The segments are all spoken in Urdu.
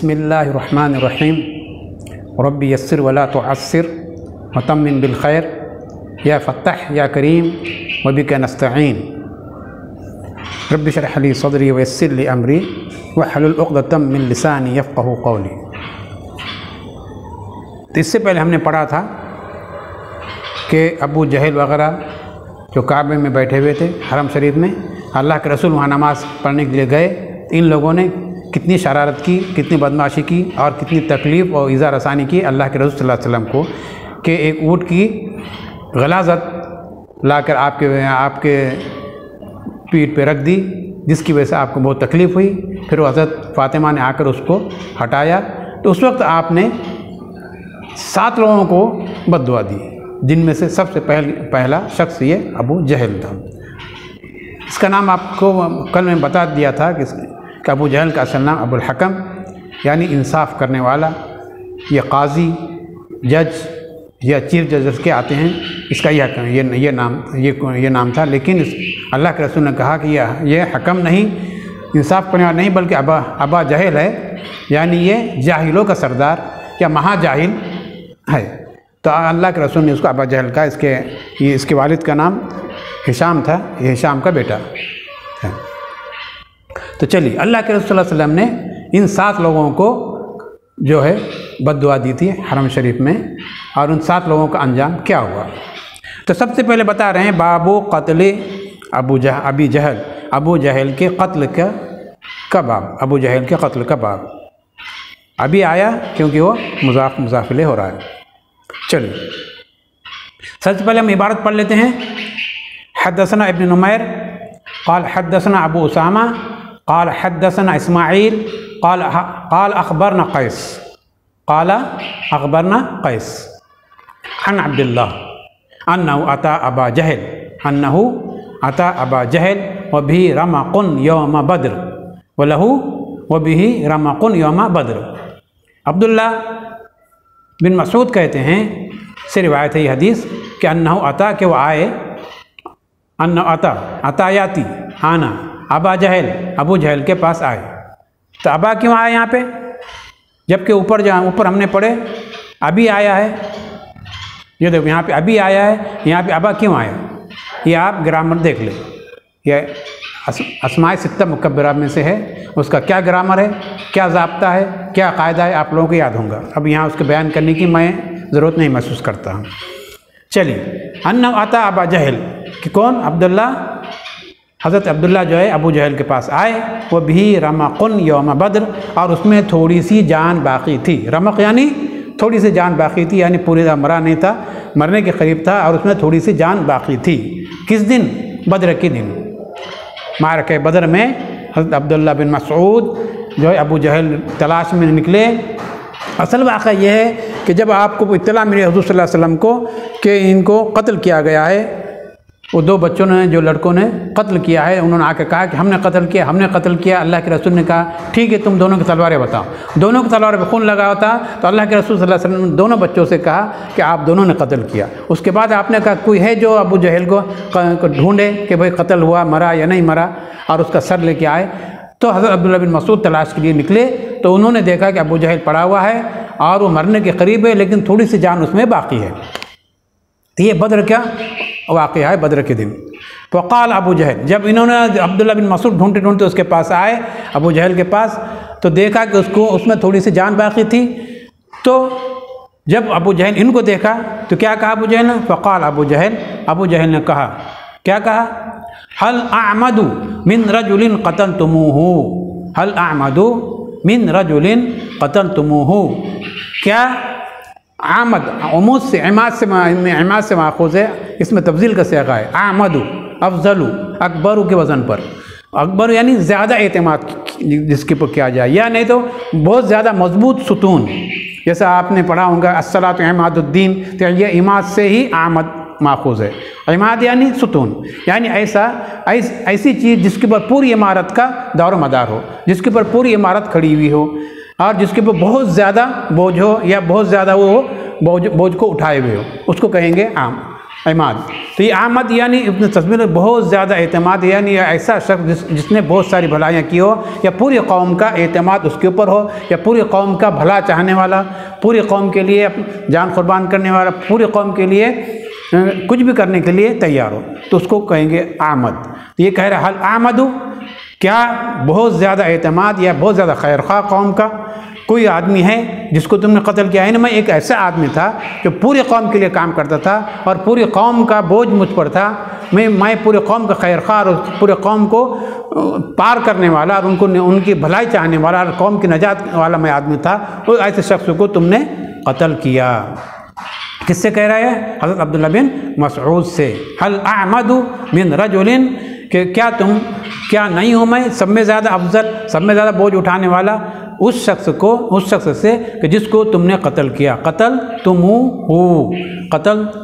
بسم اللہ الرحمن الرحیم ربی یسر ولا تعسر وتمم بالخیر یا فتح یا کریم وبک نستعین رب اشرح لی صدری ویسر لی امری واحلل عقدۃ من لسانی یفقہوا قولی۔ تو اس سے پہلے ہم نے پڑھا تھا کہ ابو جہل وغیرہ جو کعبے میں بیٹھے ہوئے تھے حرم شریف میں، اللہ کے رسول وہاں نماز پڑھنے کے لیے گئے، ان لوگوں نے کتنی شرارت کی، کتنی بدمعاشی کی اور کتنی تکلیف اور ایذا رسانی کی اللہ کے رسول صلی اللہ علیہ وسلم کو، کہ ایک اونٹ کی غلاظت لا کر آپ کے پیٹھ پہ رکھ دی، جس کی وجہ سے آپ کو بہت تکلیف ہوئی۔ پھر حضرت فاطمہ نے آ کر اس کو ہٹایا، تو اس وقت آپ نے 7 لوگوں کو بد دعا دی، جن میں سے سب سے پہلا شخص یہ ابو جہل تھا۔ اس کا نام آپ کو کل میں بتا دیا تھا کہ ابو جہل کا اصل نام ابو الحکم، یعنی انصاف کرنے والا، یہ قاضی، جج یا چیف ججز کے آتے ہیں، اس کا یہ نام تھا۔ لیکن اللہ کے رسول نے کہا کہ یہ حکم نہیں، انصاف کرنے والا نہیں، بلکہ ابا جہل ہے، یعنی یہ جاہلوں کا سردار یا مہا جاہل ہے۔ تو اللہ کے رسول نے اس کو ابا جہل کا، اس کے والد کا نام ہشام تھا، یہ ہشام کا بیٹا ہے۔ تو چلیے، اللہ کے رسول صلی اللہ علیہ وسلم نے ان 7 لوگوں کو جو ہے بد دعا دی تھی حرم شریف میں، اور ان 7 لوگوں کا انجام کیا ہوا۔ تو سب سے پہلے بتا رہے ہیں بابو قتل ابی جہل، ابو جہل کے قتل کا باب، ابو جہل کے قتل کا باب ابھی آیا کیونکہ وہ مضاف الیہ ہو رہا ہے۔ چلیے، سب سے پہلے ہم عبارت پڑھ لیتے ہیں۔ حدثنا ابن نمیر قال حدثنا ابو اسامہ قال حدثنا اسماعیل قال اخبرنا قیس عن عبد اللہ انه اتى ابا جہل وبه رمق یوم بدر وبه رمق یوم بدر۔ عبداللہ بن مسعود کہتے ہیں، سے روایت ہے یہ حدیث، کہ انه اتى، کہ وہ آئے، یاتی آنا، ابو جہل کے پاس آئے۔ تو ابا کیوں آئے یہاں پہ، جبکہ اوپر ہم نے پڑھے ابھی آیا ہے۔ یہ دیکھو یہاں پہ ابھی آیا ہے، یہاں پہ ابا کیوں آیا، یہ آپ گرامر دیکھ لیں، یہ اسماء 6 مکبرہ میں سے ہے، اس کا کیا گرامر ہے، کیا ضابطہ ہے، کیا قاعدہ ہے، آپ لوگوں کو یاد ہوں گا۔ اب یہاں اس کے بیان کرنے کی میں ضرورت نہیں محسوس کرتا ہوں۔ چلیے، انہ آتا ابا جہل، کہ کون، عبداللہ، حضرت عبداللہ جو ہے ابو جہل کے پاس آئے، وہ بھی رمق یوم بدر، اور اس میں تھوڑی سی جان باقی تھی۔ رمق یعنی تھوڑی سی جان باقی تھی، یعنی پوری طرح مرا نہیں تھا، مرنے کے قریب تھا، اور اس میں تھوڑی سی جان باقی تھی۔ کس دن، بدر کے دن، معرکہ بدر میں حضرت عبداللہ بن مسعود جو ہے ابو جہل تلاش میں نکلے۔ اصل واقعہ یہ ہے کہ جب آپ کو اطلاع ملی حضور صلی اللہ علیہ وسلم کو کہ ان کو قتل کیا گیا ہے، وہ 2 بچوں نے، جو لڑکوں نے قتل کیا ہے، انہوں نے آ کے کہا کہ ہم نے قتل کیا۔ اللہ کے رسول نے کہا ٹھیک ہے، تم دونوں کی تلواریں بتاؤ۔ دونوں کی تلوار پہ خون لگا ہوتا، تو اللہ کے رسول صلی اللہ علیہ وسلم نے دونوں بچوں سے کہا کہ آپ دونوں نے قتل کیا۔ اس کے بعد آپ نے کہا کوئی ہے جو ابو جہل کو ڈھونڈے کہ بھئی قتل ہوا، مرا یا نہیں مرا، اور اس کا سر لے کے آئے۔ تو حضرت عبداللہ بن مسعود تلاش کے لیے نکلے، تو انہوں نے دیکھا کہ ابو جہل پڑا ہوا ہے اور وہ مرنے کے قریب ہے، لیکن تھوڑی سی جان اس میں باقی ہے۔ یہ بدر کیا واقعہ ہے، بدر کے دن۔ فقال ابو جہل، جب انہوں نے عبداللہ بن مسعود ڈھونڈتے اس کے پاس آئے، ابو جہل کے پاس، تو دیکھا کہ اس میں تھوڑی سی جان باقی تھی۔ تو جب ابو جہل ان کو دیکھا تو کیا کہا ابو جہل نے، فقال ابو جہل نے کہا، کیا کہا، هل اعمد من رجل قتلتموه، هل اعمد من رجل قتلتموه، کیا عامد، عمود سے، عماد سے ماخوذ ہے، اس میں تفضیل کا صیغہ ہے، اعمد، افضل، اکبر کے وزن پر، اکبر یعنی زیادہ اعتماد جس کے پر کیا جائے، یا نہیں تو بہت زیادہ مضبوط ستون، جیسا آپ نے پڑھا ہوگا الصلاۃ عماد الدین، تو یہ عماد سے ہی عامد ماخوذ ہے۔ عماد یعنی ستون، یعنی ایسی چیز جس کے پر پوری عمارت کا دور و مدار ہو، جس کے پر پوری عمارت کھڑی ہوئی ہو، اور جس کے پر بہت زیادہ بوجھ ہو، یا بہت زیادہ وہ بوجھ کو اٹھائے ہوئے ہو، اس کو کہیں گے اعتماد. تو یہ احمد یعنی ابن تثمیر بہت زیادہ اعتماد، یعنی ایسا شخص جس نے بہت ساری بھلائیاں کی ہو، یا پوری قوم کا اعتماد اس کے اوپر ہو، یا پوری قوم کا بھلا چاہنے والا، پوری قوم کے لیے جان قربان کرنے والا، پوری قوم کے لیے کچھ بھی کرنے کے لیے تیار ہو، تو اس کو کہیں گے احمد. یہ کہہ رہا حل احمد، کیا بہت زیادہ اعتماد یا بہت زیادہ خیرخواہ قوم کا کوئی آدمی ہے جس کو تم نے قتل کیا ہے؟ میں ایک ایسا آدمی تھا جو پوری قوم کے لیے کام کرتا تھا اور پوری قوم کا بوجھ مجھ پر تھا. میں پوری قوم کا خیرخواہ اور پورے قوم کو پار کرنے والا اور ان کی بھلائی چاہنے والا اور قوم کی نجات والا میں آدمی تھا. وہ ایسے شخص کو تم نے قتل کیا. کس سے کہہ رہا ہے؟ حضرت عبداللہ بن مسعود سے. حل اعمد من رجل، کہ کیا نہیں ہوں میں سب میں زیادہ افضل، سب میں زیادہ بوجھ اٹھانے والا اس شخص سے کہ جس کو تم نے قتل کیا. قتل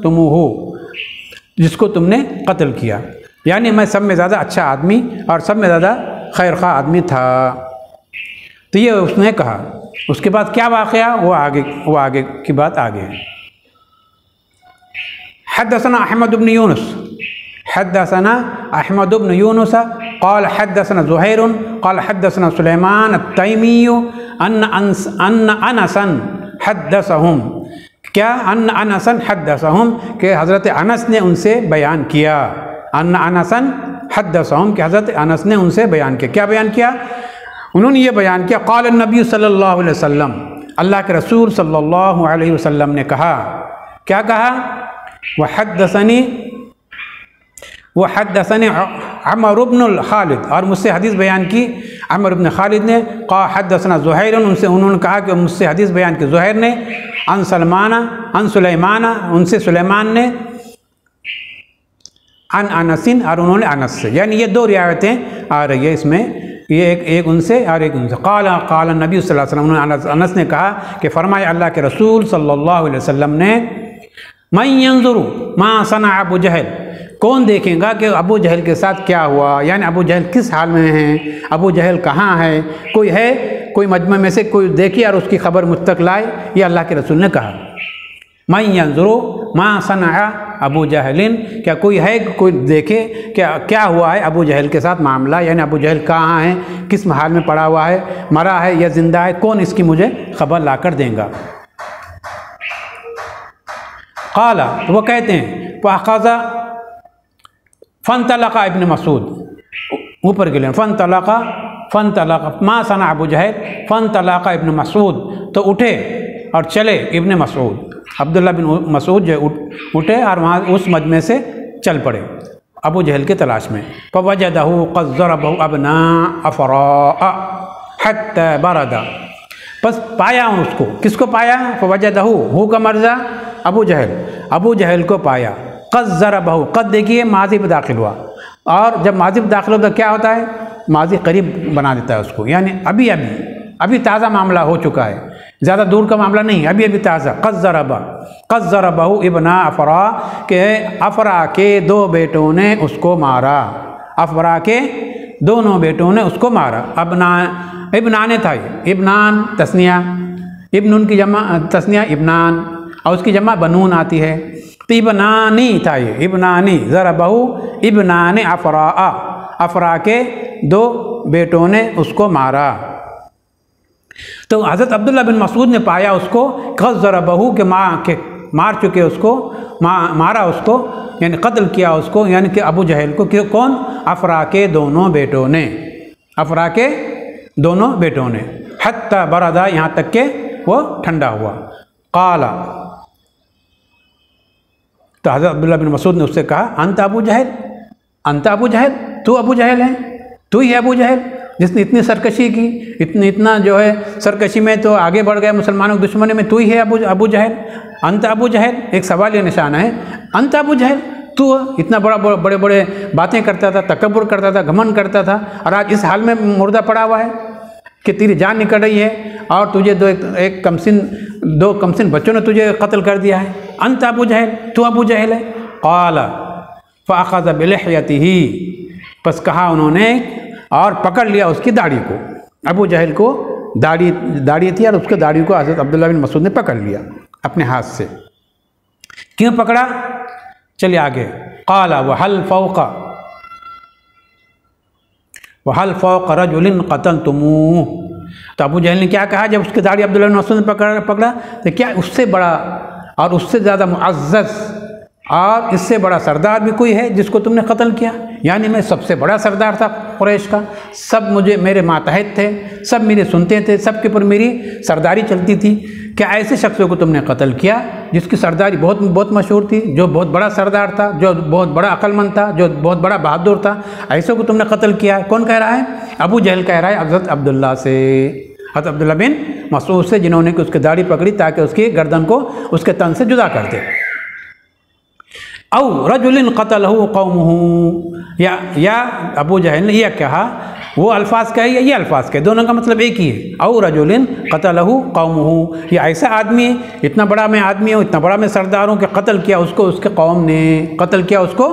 تموہو، جس کو تم نے قتل کیا، یعنی میں سب میں زیادہ اچھا آدمی اور سب میں زیادہ خیرخواہ آدمی تھا. تو یہ اس نے کہا. اس کے بعد کیا واقعہ، وہ آگے کی بات آگے ہے. حدثنا احمد بن یونس قال حدثنا زہیر قال حدثنا سلیمان التیمی ان انسا حدثہم، کیا ان انسا حدثہم، کہ حضرت انس نے ان سے بیان کیا. ان انسا حدثہم، کہ حضرت انس نے ان سے بیان کیا. کیا بیان کیا؟ انہوں نے یہ بیان کیا قال النبی صلی اللہ علیہ وسلم، اللہ کے رسول صلی اللہ علیہ وسلم نے کہا. کیا کہا؟ وحدثني عمر بن الخالد، اور مجھ سے حدیث بیان کی عمر بن خالد نے. قال حدثنا زہیر، انہوں نے کہا کہ مجھ سے حدیث بیان کی زہیر نے. عن سلیمان، ان سے سلیمان نے. عن انس، اور انہوں نے انس سے. یعنی یہ دو روایتیں آ رہی ہے اس میں، یہ ایک ان سے اور ایک ان سے. قال النبی صلی اللہ علیہ وسلم، انس نے کہا کہ فرمایا اللہ کے رسول صلی اللہ علیہ وسلم نے، من ينظر ما صنع ابو جہل، کون دیکھیں گا کہ ابو جہل کے ساتھ کیا ہوا، یعنی ابو جہل کس حال میں ہیں، ابو جہل کہاں ہے، کوئی مجمع میں سے کوئی دیکھے اور اس کی خبر مجھ تک لائے. یہ اللہ کے رسول نے کہا. من ينظر ما صنع ابو جہل، کیا کوئی دیکھے کیا ہوا ہے ابو جہل کے ساتھ معاملہ، یعنی ابو جہل کہاں ہے، کس حال میں پڑا ہوا ہے، مرا ہے یا زندہ ہے، کون اس کی مجھے خبر لا کر دیں گا. قال، وہ کہتے ہیں فاخذ فانطلق ابن مسعود، اوپر کے لیے فانطلق ما صنع ابو جہل فانطلق ابن مسعود، تو اٹھے اور چلے ابن مسعود، عبداللہ بن مسعود جو اٹھے اور وہاں اس مجمع سے چل پڑے ابو جہل کی تلاش میں. فوجدہ قد ضربہ ابناء افراء حتی برد، بس پایا اس کو. کس کو پایا؟ فوجدہ، ہو کا مرزا ابو جہل کو پایا. قد ضربہ، قد دیکھیے ماضی پہ داخل ہوا، اور جب ماضی پہ داخل ہوتا کیا ہوتا ہے؟ ماضی قریب بنا دیتا ہے اس کو، یعنی ابھی تازہ معاملہ ہو چکا ہے، زیادہ دور کا معاملہ نہیں، ابھی تازہ. قد ضربہ ابناء افراء، کہ افرا کے دو بیٹوں نے اس کو مارا. افرا کے دونوں بیٹوں نے اس کو مارا. ابنان تھا، ابنان تثنیہ، ابن کی جمع تثنیہ ابنان، اور اس کی جمع بنون آتی ہے. تو ابنانی تھا، یہ ابنانی. ضربہ ابنان افراء، افرا کے دو بیٹوں نے اس کو مارا. تو حضرت عبداللہ بن مسعود نے پایا اس کو، قد ضربہ، کہ مار چکے اس کو، مارا اس کو، یعنی قتل کیا اس کو، یعنی کہ ابو جہل کو. کون؟ افرا کے دونوں بیٹوں نے، افرا کے دونوں بیٹوں نے. حتی بردا، یہاں تک کہ وہ ٹھنڈا ہوا. قال، تو حضرت عبداللہ بن مسعود نے اس سے کہا انت ابو جہل، انت ابو جہل، تو ابو جہل ہے، تو ہی ابو جہل جس نے اتنی سرکشی کی، اتنا جو ہے سرکشی میں تو آگے بڑھ گیا مسلمانوں کی دشمنی میں، تو ہی ہے ابو جہل. انت ابو جہل، ایک سوال یہ نشانہ ہے. انت ابو جہل، تو اتنا بڑے باتیں کرتا تھا، تکبر کرتا تھا، گھمنڈ کرتا تھا، اور آج اس حال میں مردہ پڑا ہوا ہے کہ تیری جان نکل رہی ہے اور تجھے دو کمسن بچوں نے تجھے قتل کر دیا ہے. انت ابو جہل، تو ابو جہل ہے. قال فاخذ بلحیتہ، پس کہا انہوں نے اور پکڑ لیا اس کی داڑھی کو. ابو جہل کو داڑھی تھی اور اس کے داڑھی کو حضرت عبداللہ بن مسعود نے پکڑ لیا اپنے ہاتھ سے. کیوں پکڑا؟ چلیے آگے، قال وحل فوق رجل قتلتموہ، تو ابو جہل نے کیا کہا جب اس کی داڑھی عبداللہ بن مسعود نے پکڑا، تو کیا اس سے بڑا اور اس سے زیادہ معزز اور اس سے بڑا سردار بھی کوئی ہے جس کو تم نے قتل کیا؟ یعنی میں سب سے بڑا سردار تھا قریش کا، سب میرے ماتحت تھے، سب میرے سنتے تھے، سب کے اوپر میری سرداری چلتی تھی، کیا ایسے شخص کو تم نے قتل کیا جس کی سرداری بہت مشہور تھی، جو بہت بڑا سردار تھا، جو بہت بڑا عقل مند تھا، جو بہت بڑا بہادر تھا، ایسے کو تم نے قتل کیا؟ کون کہہ رہا ہے؟ ابو جہل کہہ رہا ہے حضرت عبداللہ سے، حضرت عبداللہ بن مسعود سے، جنہوں نے اس کی داڑھی پکڑی تاکہ اس کی گردن کو اس کے تن سے جدا کر دے۔ او رجل قتلہ قومہ، یا ابو جہل نے یہ کہا، وہ الفاظ کہے یا یہ الفاظ کہے، دونوں کا مطلب ایک ہی ہے۔ او رجل قتلہ قومہ، یہ ایسا آدمی ہے، اتنا بڑا میں آدمی ہوں، اتنا بڑا میں سردار ہوں کہ قتل کیا اس کو اس کے قوم نے، قتل کیا اس کو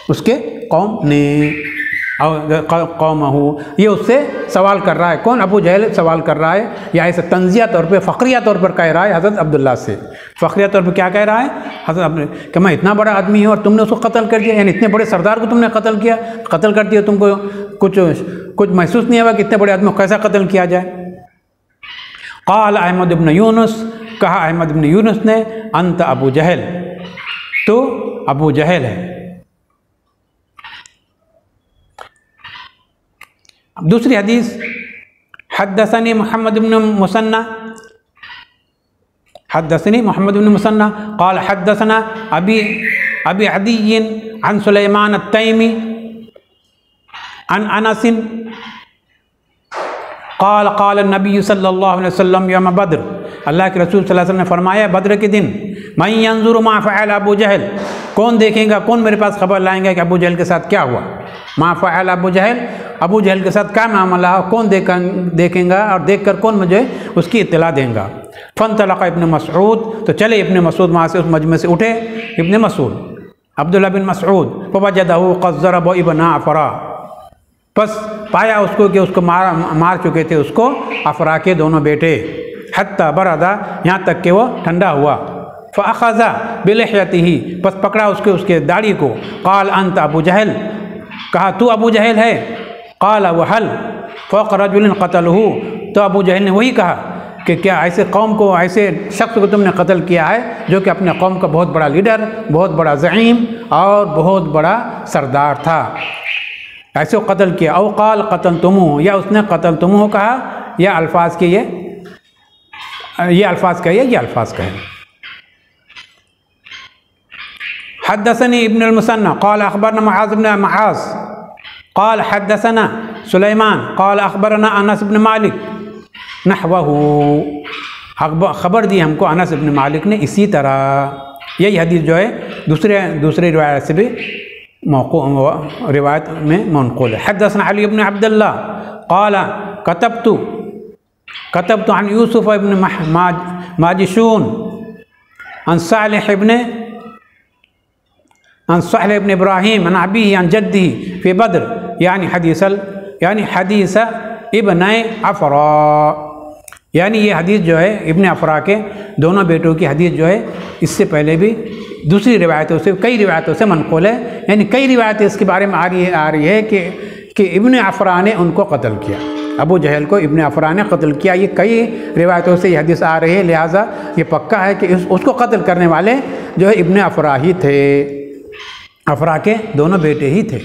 اس کے قوم نے، قومہ، یہ اس سے سوال کر رہا ہے۔ کون؟ ابو جہل سوال کر رہا ہے، یا ایسے تنزیہ طور پہ، فخریہ طور پر کہہ رہا ہے حضرت عبداللہ سے۔ فخریہ طور پہ کیا کہہ رہا ہے حضرت کہ میں اتنا بڑا آدمی ہوں اور تم نے اس کو قتل کر دیا، یعنی اتنے بڑے سردار کو تم نے قتل کر دیا، تم کو کچھ محسوس نہیں ہوا کہ اتنے بڑے آدمی کو کیسا قتل کیا جائے؟ قال احمد بن یونس، کہا احمد بن یونس نے، انت ابو جہل، تو ابو جہل ہے۔ دوسری حدیث، حدثني محمد بن مسنى قال حدثنا ابي عدي عن سليمان التيمي عن انس قال النبي صلی اللہ علیہ وسلم یوم بدر، اللہ کے رسول صلی اللہ علیہ وسلم نے فرمایا بدر کے دن، من ينظر ما فعل ابو جہل، کون دیکھیں گا، کون میرے پاس خبر لائیں گا کہ ابو جہل کے ساتھ کیا ہوا؟ ما فعل ابو جہل، ابو جہل کے ساتھ کیا معاملہ ہو، کون دیکھیں گا، اور دیکھ کر کون مجھے اس کی اطلاع دیں گا؟ فانطلق ابن مسعود، تو چلے ابن مسعود وہاں سے اس مجمع سے اٹھے، ابن مسعود عبداللہ بن مسعود، فوجدہ قد ضرب ابن افرا، پس پایا اس کو کہ اس کو مار چکے تھے اس کو افرا کے دونوں بیٹے، حتی بردا، یہاں تک کہ وہ ٹھنڈا ہوا، فاخذ بلحیتہ، پس پکڑا اس کے داڑھی کو، قال انت ابو جہل، کہا تو ابو جہل ہے، قال وحل فوق رجل قتلہ، تو ابو جہل نے وہی کہا کہ کیا ایسے قوم کو، ایسے شخص کو تم نے قتل کیا ہے جو کہ اپنے قوم کا بہت بڑا لیڈر، بہت بڑا زعیم اور بہت بڑا سردار تھا، ایسے قتل کیا؟ او قال قتلتموہ، یا اس نے قتلتموہ کہا، یا الفاظ کے یہ الفاظ کہے، یہ الفاظ کہے۔ حدثني ابن المثنى قال اخبرنا معاذ بن معاذ قال حدثنا سليمان قال اخبرنا انس بن مالک نحوه، خبر دی ہم کو انس بن مالک نے اسی طرح، یہی حدیث جو ہے دوسرے روایت سے بھی روایت میں منقول ہے۔ حدثنا علی بن عبد اللہ قال كتبت عن یوسف ابن ماجشون عن صالح ابن ابراہیم عن ابیہ عن جدہ فی بدر، یعنی حدیث ابن افرا، یعنی یہ حدیث جو ہے ابن افرا کے دونوں بیٹوں کی حدیث جو ہے اس سے پہلے بھی دوسری روایتوں سے، کئی روایتوں سے منقول ہے، یعنی کئی روایتیں اس کے بارے میں آ رہی ہے کہ ابن افرا نے ان کو قتل کیا، ابو جہل کو ابن افرا نے قتل کیا، یہ کئی روایتوں سے یہ حدیث آ رہی ہے، لہٰذا یہ پکا ہے کہ اس کو قتل کرنے والے جو ہے ابن افرا ہی تھے، افرا کے دونوں بیٹے ہی تھے۔